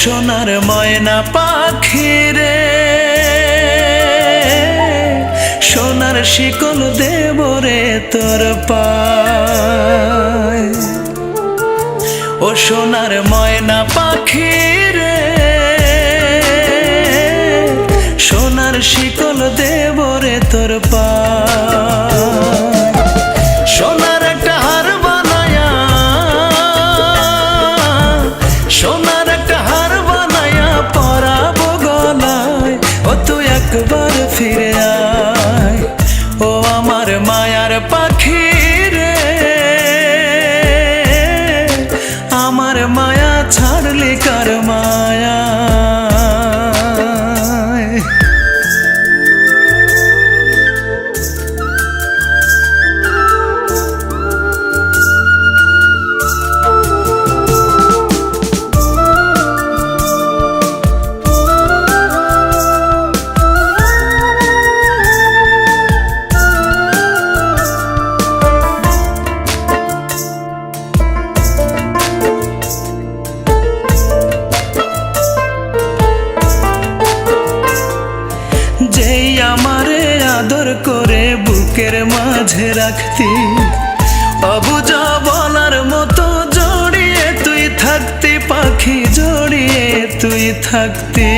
সোনার ময়না পাখি রে, সোনার শিকল দেব রে তোর পায়। ও সোনার ময়না পাখি রে, সোনার শিকল দেব রে তোর পায়। সোনার একটা হার বানায়া, সোনার একটা হার বানায়া পরাবো গলায়। ও তুই একবার ফিরে আয়, ও আমার মায়ার পাখি রে, আমার মায়া ছাড়লি কার মায়া। যেই আমারে আদর করে বুকের মাঝে রাখতি, অবুঝা বলার মতো জড়িয়ে তুই থাকতি পাখি, জড়িয়ে তুই থাকতি।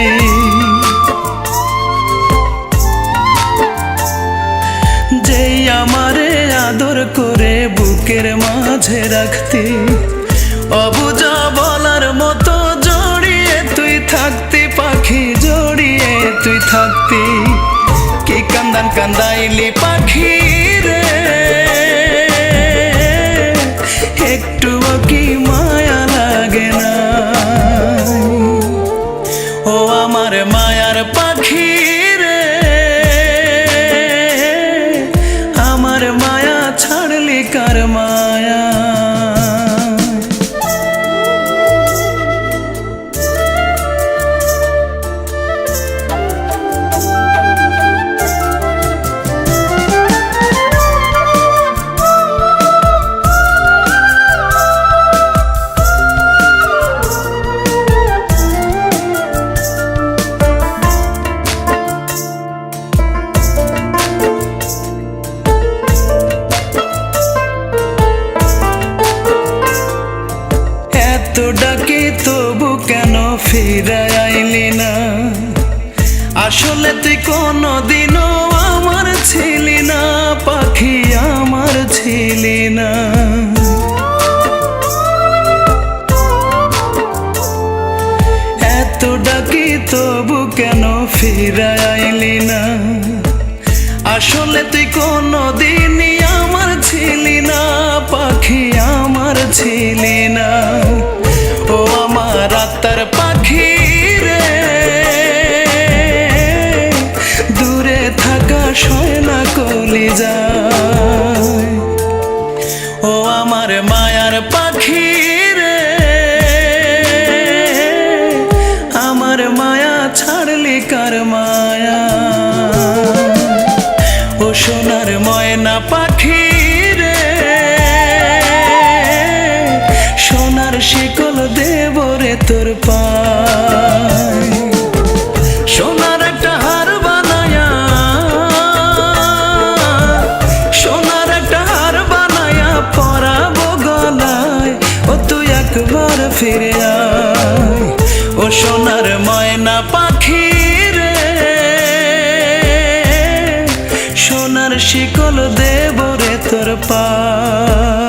যেই আমারে আদর করে বুকের মাঝে রাখতি, অবুঝা বলার মতো জড়িয়ে তুই থাকতি পাখি, জড়িয়ে তুই থাকতি। কি কান্দান কান্দাইলি পাখি রে, একটুও কি মায়া লাগে না? ও আমার মায়ার পাখি রে, আমার মায়া ছাড়লি কার মায়া। ডাকি তবু কেন ফিরে আইলি না? আসলে তুই কোনদিনও আমার ছিলি না পাখি, আমার ছিলি না। এত ডাকি তবু কেন ফিরে আইলি না? আসলে তুই কোনদিনই আমার ছিলি না পাখি, আমার ছিলি না। ও আমার আত্মার পাখি রে, দূরে থাকা সয়না কলিজায়। ও আমার মায়ার পাখি রে, আমার মায়া ছাড়লি কার মায়া। ও সোনার ময়না পাখি রে, সোনার শিকল দেব রে তোর পায়। সোনার একটা হার বানায়া, সোনার একটা হার বানায়া পরাবো গলায়। ও তুই একবার ফিরে আয়, ও সোনার ময়না পাখি রে, সোনার শিকল দেব রে তোর পায়।